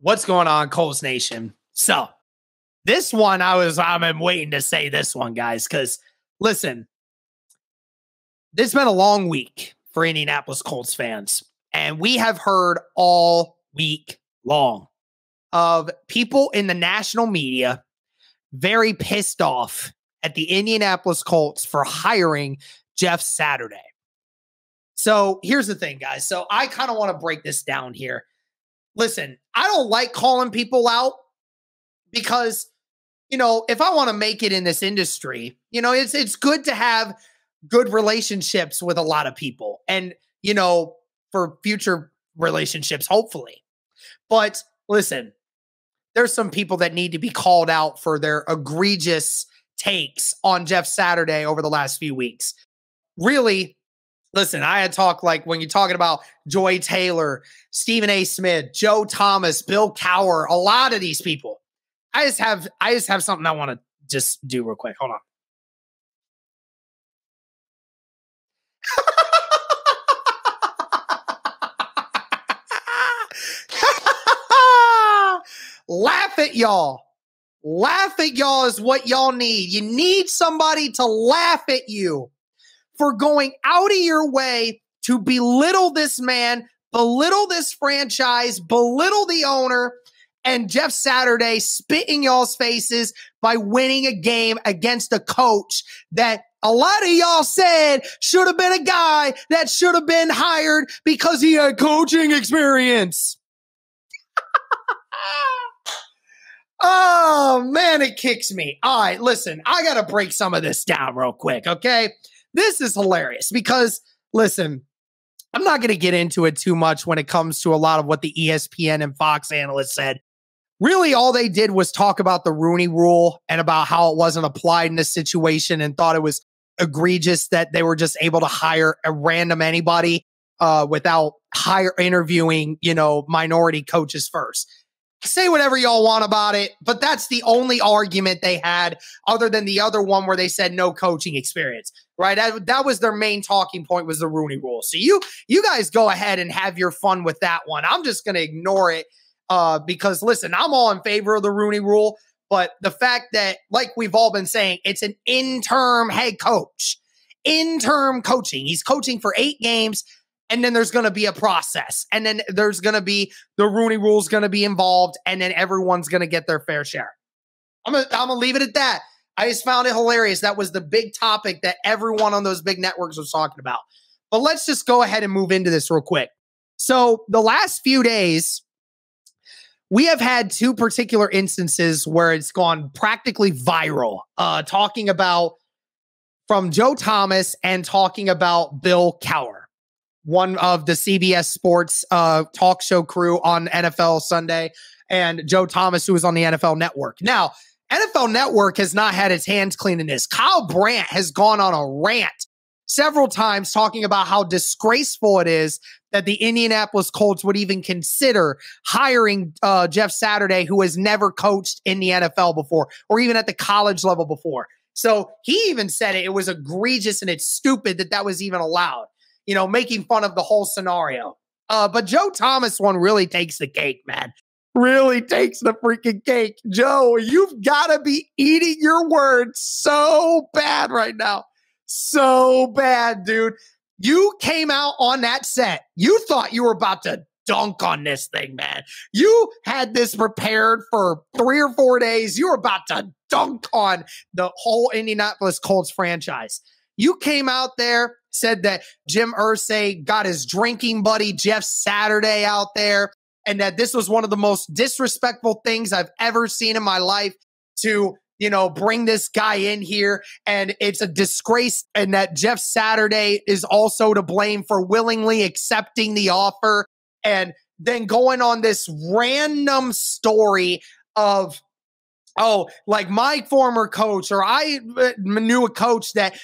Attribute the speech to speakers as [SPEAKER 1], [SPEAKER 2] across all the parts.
[SPEAKER 1] What's going on, Colts Nation? So, this one, I've been waiting to say this one, guys, because listen, this has been a long week for Indianapolis Colts fans, and we have heard all week long of people in the national media very pissed off at the Indianapolis Colts for hiring Jeff Saturday. So, here's the thing, guys. So, I kind of want to break this down here. Listen, I don't like calling people out because, if I want to make it in this industry, it's good to have good relationships with a lot of people and, for future relationships, hopefully. But listen, there's some people that need to be called out for their egregious takes on Jeff Saturday over the last few weeks. Really, listen, I had talked like when you're talking about Joy Taylor, Stephen A. Smith, Joe Thomas, Bill Cowher, a lot of these people. I just have something I want to just do real quick. Hold on. Laugh at y'all. Laugh at y'all is what y'all need. You need somebody to laugh at you for going out of your way to belittle this man, belittle this franchise, belittle the owner, and Jeff Saturday spit in y'all's faces by winning a game against a coach that a lot of y'all said should have been a guy that should have been hired because he had coaching experience. Oh, man, it kicks me. All right, listen, I got to break some of this down real quick, okay? This is hilarious because, listen, I'm not going to get into it too much when it comes to a lot of what the ESPN and Fox analysts said. Really, all they did was talk about the Rooney Rule and about how it wasn't applied in this situation and thought it was egregious that they were just able to hire a random anybody without interviewing, minority coaches first. Say whatever y'all want about it, but that's the only argument they had other than the other one where they said no coaching experience, right? That was their main talking point was the Rooney Rule. So you guys go ahead and have your fun with that one. I'm just going to ignore it because, listen, I'm all in favor of the Rooney Rule, but the fact that, like we've all been saying, it's an interim head coach, interim coaching. He's coaching for 8 games. And then there's going to be a process. And then there's going to be the Rooney Rule is going to be involved. And then everyone's going to get their fair share. I'm going to leave it at that. I just found it hilarious. That was the big topic that everyone on those big networks was talking about. But let's just go ahead and move into this real quick. So the last few days, we have had 2 particular instances where it's gone practically viral. Talking about from Joe Thomas and talking about Bill Cowher, one of the CBS Sports talk show crew on NFL Sunday, and Joe Thomas, who was on the NFL Network. Now, NFL Network has not had its hands clean in this. Kyle Brandt has gone on a rant several times talking about how disgraceful it is that the Indianapolis Colts would even consider hiring Jeff Saturday, who has never coached in the NFL before or even at the college level before. So he even said it was egregious and it's stupid that was even allowed. Making fun of the whole scenario. But Joe Thomas one really takes the cake, man. Really takes the freaking cake. Joe, you've got to be eating your words so bad right now. So bad, dude. You came out on that set. You thought you were about to dunk on this thing, man. You had this prepared for 3 or 4 days. You were about to dunk on the whole Indianapolis Colts franchise. You came out there, said that Jim Irsay got his drinking buddy Jeff Saturday out there, and that this was one of the most disrespectful things I've ever seen in my life to, bring this guy in here. And it's a disgrace, and that Jeff Saturday is also to blame for willingly accepting the offer and then going on this random story of, like my former coach, or I knew a coach that,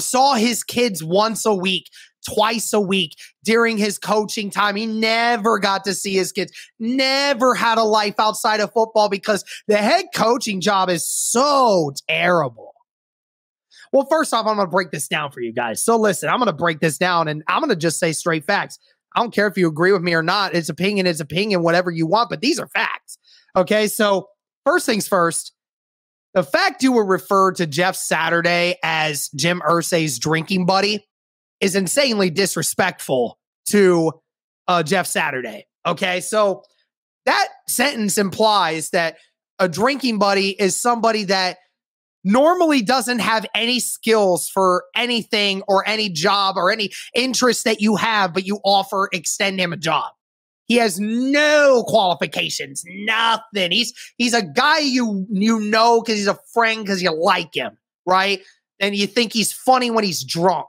[SPEAKER 1] saw his kids once a week, twice a week during his coaching time. He never got to see his kids, never had a life outside of football because the head coaching job is so terrible. Well, first off, I'm going to break this down for you guys. So listen, I'm going to break this down and I'm going to just say straight facts. I don't care if you agree with me or not. It's opinion, whatever you want, but these are facts. Okay, so first things first, the fact you would refer to Jeff Saturday as Jim Irsay's drinking buddy is insanely disrespectful to Jeff Saturday. Okay, so that sentence implies that a drinking buddy is somebody that normally doesn't have any skills for anything or any job or any interest that you have, but you extend him a job. He has no qualifications, nothing. He's a guy you know because he's a friend, because you like him, right? And you think he's funny when he's drunk.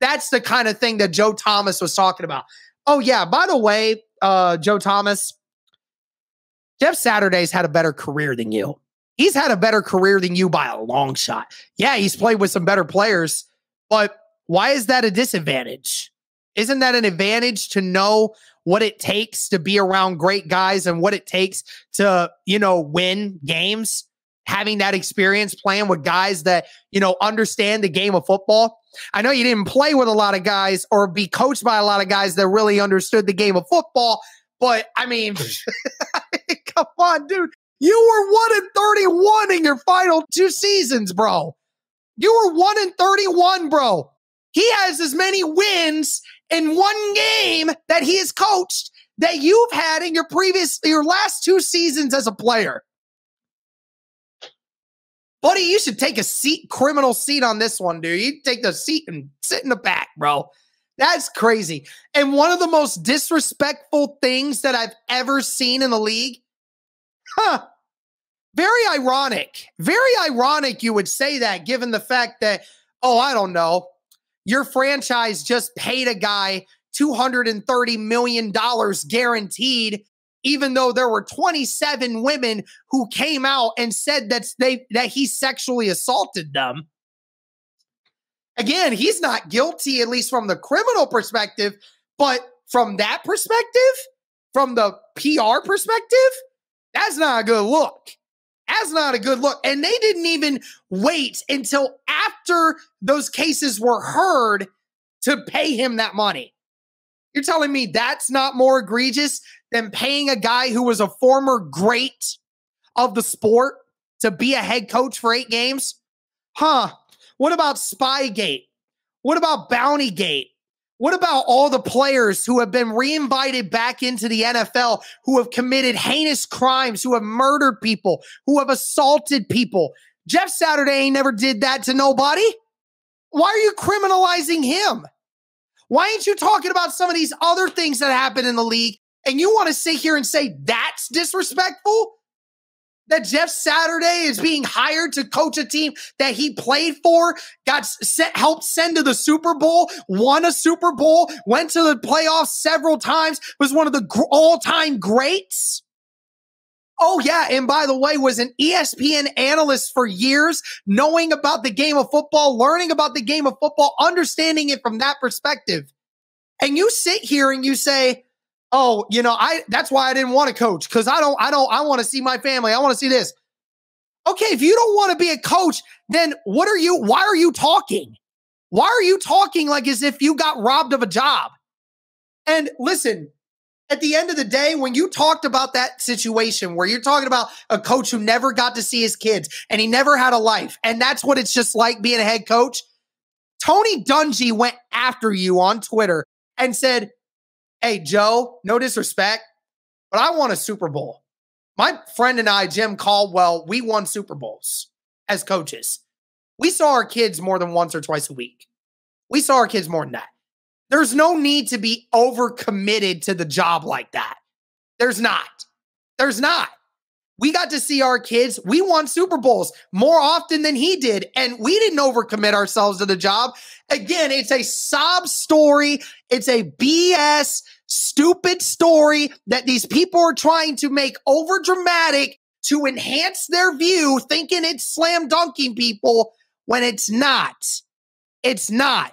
[SPEAKER 1] That's the kind of thing that Joe Thomas was talking about. Oh, yeah, by the way, Joe Thomas, Jeff Saturday's had a better career than you. He's had a better career than you by a long shot. Yeah, he's played with some better players, but why is that a disadvantage? Isn't that an advantage to know what it takes to be around great guys and what it takes to, win games? Having that experience playing with guys that, understand the game of football. I know you didn't play with a lot of guys or be coached by a lot of guys that really understood the game of football, but I mean, come on, dude. You were 1-31 in your final 2 seasons, bro. You were 1-31, bro. He has as many wins in one game that he has coached that you've had in your last 2 seasons as a player. Buddy, you should take a criminal seat on this one, dude. You take the seat and sit in the back, bro. That's crazy. And one of the most disrespectful things that I've ever seen in the league. Very ironic. Very ironic you would say that, given the fact that, I don't know, your franchise just paid a guy $230 million guaranteed, even though there were 27 women who came out and said that he sexually assaulted them. Again, he's not guilty, at least from the criminal perspective, but from that perspective, from the PR perspective, that's not a good look. That's not a good look. And they didn't even wait until after those cases were heard to pay him that money. You're telling me that's not more egregious than paying a guy who was a former great of the sport to be a head coach for 8 games? What about Spygate? What about Bountygate? What about all the players who have been reinvited back into the NFL, who have committed heinous crimes, who have murdered people, who have assaulted people? Jeff Saturday never did that to nobody. Why are you criminalizing him? Why ain't you talking about some of these other things that happen in the league and you want to sit here and say that's disrespectful? That Jeff Saturday is being hired to coach a team that he played for, helped send to the Super Bowl, won a Super Bowl, went to the playoffs several times, was one of the all-time greats. Oh, yeah, and by the way, was an ESPN analyst for years, knowing about the game of football, learning about the game of football, understanding it from that perspective. And you sit here and you say, that's why I didn't want to coach, because I want to see my family. I want to see this. Okay, if you don't want to be a coach, then why are you talking? Why are you talking like as if you got robbed of a job? And listen, at the end of the day, when you talked about that situation where you're talking about a coach who never got to see his kids and he never had a life, and that's what it's just like being a head coach, Tony Dungy went after you on Twitter and said, "Hey, Joe, no disrespect, but I won a Super Bowl. My friend and I, Jim Caldwell, we won Super Bowls as coaches. We saw our kids more than once or twice a week. We saw our kids more than that. There's no need to be overcommitted to the job like that. There's not. We got to see our kids. We won Super Bowls more often than he did, and we didn't overcommit ourselves to the job. Again, it's a sob story. It's a BS, stupid story that these people are trying to make over dramatic to enhance their view, thinking it's slam dunking people when it's not. It's not.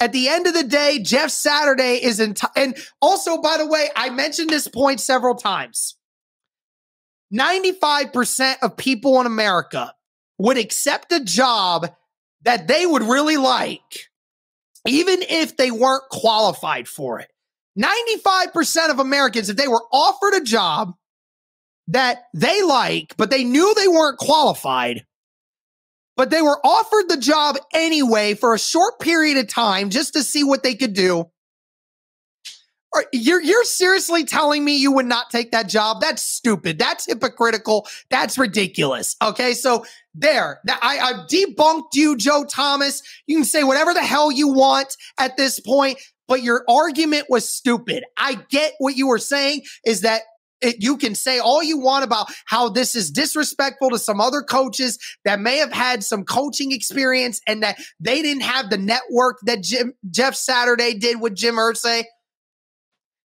[SPEAKER 1] At the end of the day, Jeff Saturday is and also, by the way, I mentioned this point several times. 95% of people in America would accept a job that they would really like, even if they weren't qualified for it. 95% of Americans, if they were offered a job that they like, but they knew they weren't qualified, but they were offered the job anyway for a short period of time just to see what they could do. You're seriously telling me you would not take that job? That's stupid. That's hypocritical. That's ridiculous. Okay, so I've debunked you, Joe Thomas. You can say whatever the hell you want at this point, but your argument was stupid. I get what you were saying is that you can say all you want about how this is disrespectful to some other coaches that may have had some coaching experience and that they didn't have the network that Jeff Saturday did with Jim Irsay.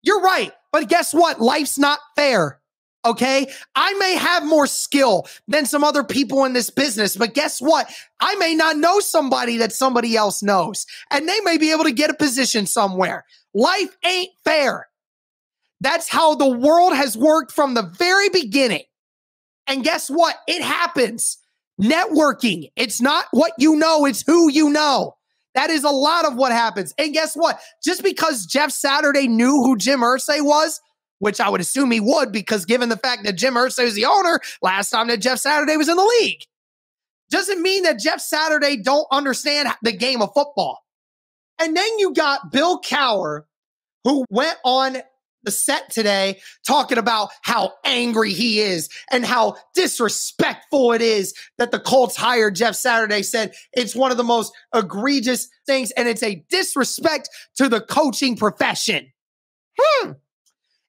[SPEAKER 1] You're right, but guess what? Life's not fair, okay? I may have more skill than some other people in this business, but guess what? I may not know somebody that somebody else knows, and they may be able to get a position somewhere. Life ain't fair. That's how the world has worked from the very beginning. And guess what? It happens. Networking. It's not what you know, it's who you know. That is a lot of what happens. And guess what? Just because Jeff Saturday knew who Jim Irsay was, which I would assume he would, because given the fact that Jim Irsay was the owner last time that Jeff Saturday was in the league, doesn't mean that Jeff Saturday don't understand the game of football. And then you got Bill Cowher, who went on the set today talking about how angry he is and how disrespectful it is that the Colts hired Jeff Saturday. Said it's one of the most egregious things and it's a disrespect to the coaching profession.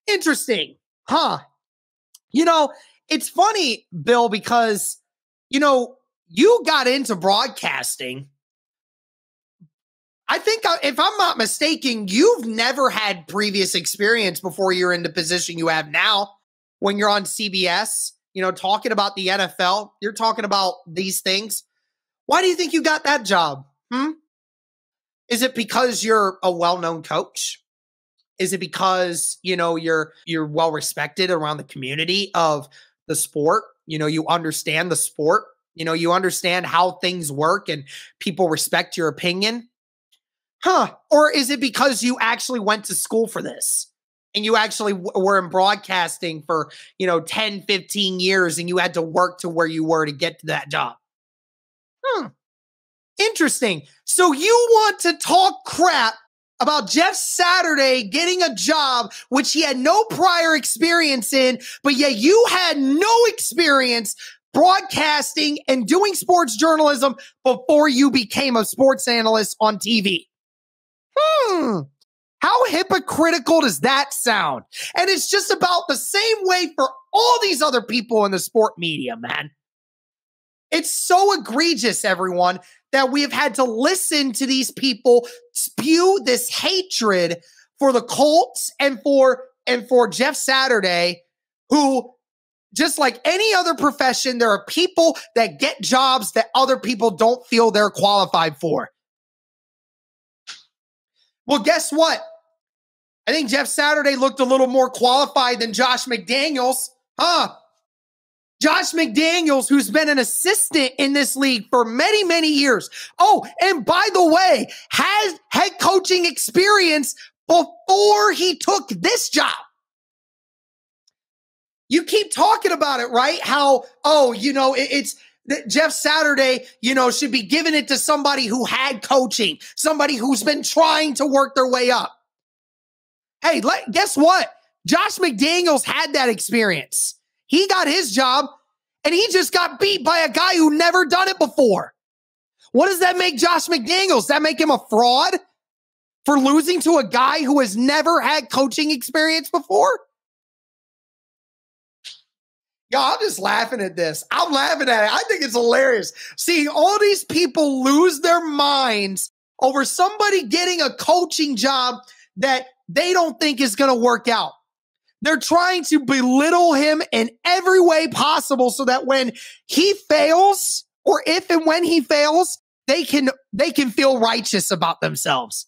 [SPEAKER 1] Interesting. Huh? You know, it's funny, Bill, because, you know, you got into broadcasting. I think, if I'm not mistaken, you've never had previous experience before you're in the position you have now when you're on CBS, you know, talking about the NFL. You're talking about these things. Why do you think you got that job? Is it because you're a well-known coach? Is it because, you know, you're well-respected around the community of the sport? You know, you understand the sport. You know, you understand how things work and people respect your opinion. Or is it because you actually went to school for this and you actually were in broadcasting for, 10, 15 years and you had to work to where you were to get to that job? Interesting. So you want to talk crap about Jeff Saturday getting a job, which he had no prior experience in, but yet you had no experience broadcasting and doing sports journalism before you became a sports analyst on TV. How hypocritical does that sound? And it's just about the same way for all these other people in the sport media, man. It's so egregious, everyone, that we have had to listen to these people spew this hatred for the Colts and for Jeff Saturday, who, just like any other profession, there are people that get jobs that other people don't feel they're qualified for. Well, guess what? I think Jeff Saturday looked a little more qualified than Josh McDaniels. Josh McDaniels, who's been an assistant in this league for many, many years. Oh, and by the way, has head coaching experience before he took this job. You keep talking about it, right? How, it's Jeff Saturday, should be giving it to somebody who had coaching, somebody who's been trying to work their way up. Hey, guess what? Josh McDaniels had that experience. He got his job, and he just got beat by a guy who never done it before. What does that make Josh McDaniels? Does that make him a fraud for losing to a guy who has never had coaching experience before? Yo, I'm just laughing at this. I'm laughing at it. I think it's hilarious. Seeing all these people lose their minds over somebody getting a coaching job that they don't think is going to work out. They're trying to belittle him in every way possible so that when he fails, or if and when he fails, they can feel righteous about themselves.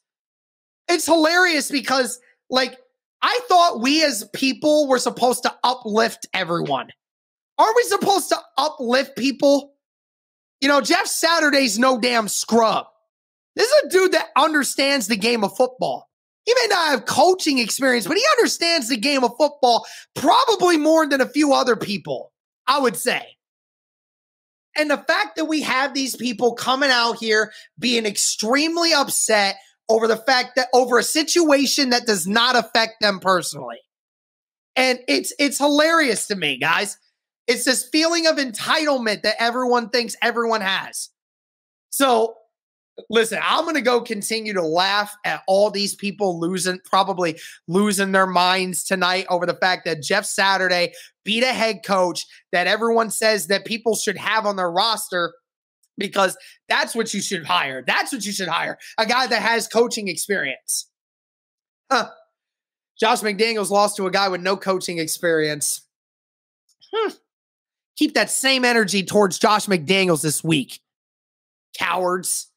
[SPEAKER 1] It's hilarious because, I thought we as people were supposed to uplift everyone. Aren't we supposed to uplift people? Jeff Saturday's no damn scrub. This is a dude that understands the game of football. He may not have coaching experience, but he understands the game of football probably more than a few other people, I would say. And the fact that we have these people coming out here being extremely upset over the fact that over a situation that does not affect them personally. And it's hilarious to me, guys. It's this feeling of entitlement that everyone thinks everyone has. So, listen, I'm going to go continue to laugh at all these people probably losing their minds tonight over the fact that Jeff Saturday beat a head coach that everyone says that people should have on their roster because that's what you should hire. That's what you should hire. A guy that has coaching experience. Josh McDaniels lost to a guy with no coaching experience. Keep that same energy towards Josh McDaniels this week. Cowards.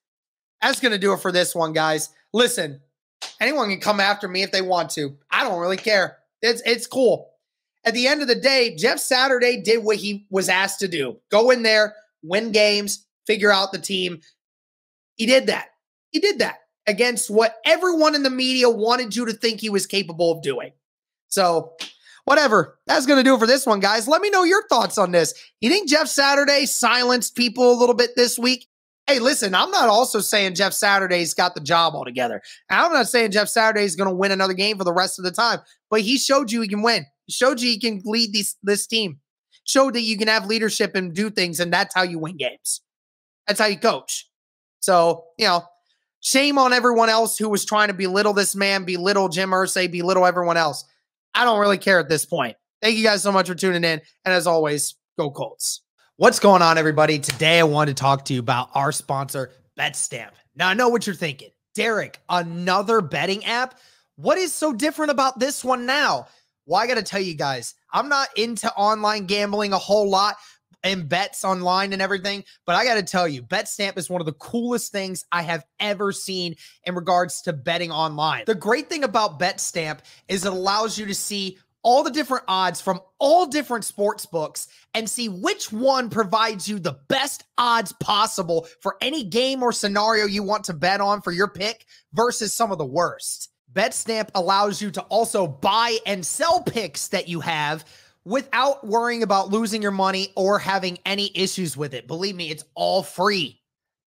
[SPEAKER 1] That's going to do it for this one, guys. Listen, anyone can come after me if they want to. I don't really care. It's cool. At the end of the day, Jeff Saturday did what he was asked to do. Go in there, win games, figure out the team. He did that. He did that against what everyone in the media wanted you to think he was capable of doing. So, whatever. That's going to do it for this one, guys. Let me know your thoughts on this. You think Jeff Saturday silenced people a little bit this week? Hey, listen, I'm not also saying Jeff Saturday's got the job altogether. I'm not saying Jeff Saturday's going to win another game for the rest of the time, but he showed you he can win. He showed you he can lead this team. Showed that you can have leadership and do things, and that's how you win games. That's how you coach. So, shame on everyone else who was trying to belittle this man, belittle Jim Irsay, belittle everyone else. I don't really care at this point. Thank you guys so much for tuning in. And as always, go Colts. What's going on, everybody? Today, I wanted to talk to you about our sponsor, BetStamp. Now, I know what you're thinking. Derek, another betting app? What is so different about this one now? Well, I got to tell you guys, I'm not into online gambling a whole lot and bets online and everything, but I got to tell you, BetStamp is one of the coolest things I have ever seen in regards to betting online. The great thing about BetStamp is it allows you to see all the different odds from all different sports books and see which one provides you the best odds possible for any game or scenario you want to bet on for your pick versus some of the worst. BetStamp allows you to also buy and sell picks that you have without worrying about losing your money or having any issues with it. Believe me, it's all free.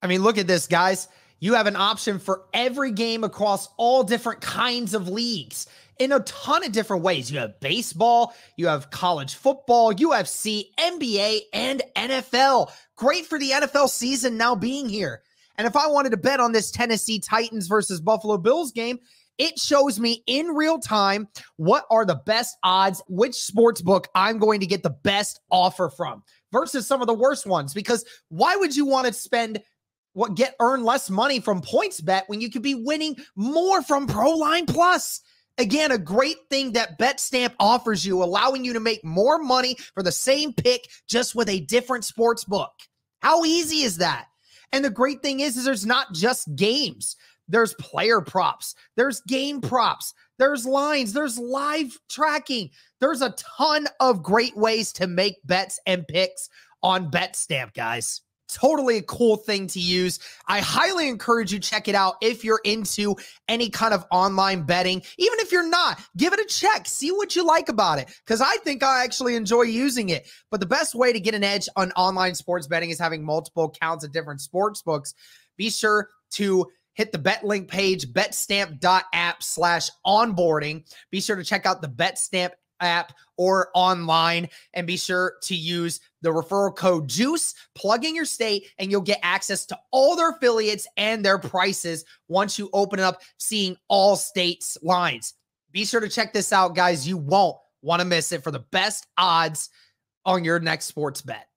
[SPEAKER 1] I mean, look at this, guys. You have an option for every game across all different kinds of leagues in a ton of different ways. You have baseball, you have college football, UFC, NBA, and NFL. Great for the NFL season now being here. And if I wanted to bet on this Tennessee Titans versus Buffalo Bills game, it shows me in real time what are the best odds, which sports book I'm going to get the best offer from versus some of the worst ones. Because why would you want to earn less money from PointsBet when you could be winning more from ProLine Plus? Again, a great thing that BetStamp offers you, allowing you to make more money for the same pick just with a different sports book. How easy is that? And the great thing is there's not just games. There's player props. There's game props. There's lines. There's live tracking. There's a ton of great ways to make bets and picks on BetStamp, guys. Totally a cool thing to use. I highly encourage you to check it out if you're into any kind of online betting. Even if you're not, give it a check. See what you like about it, because I think I actually enjoy using it. But the best way to get an edge on online sports betting is having multiple accounts at different sports books. Be sure to hit the BetLink page, betstamp.app/onboarding. Be sure to check out the BetStamp app or online, and be sure to use the referral code JUICE, plug in your state, and you'll get access to all their affiliates and their prices once you open it up, seeing all states' lines. Be sure to check this out, guys. You won't want to miss it for the best odds on your next sports bet.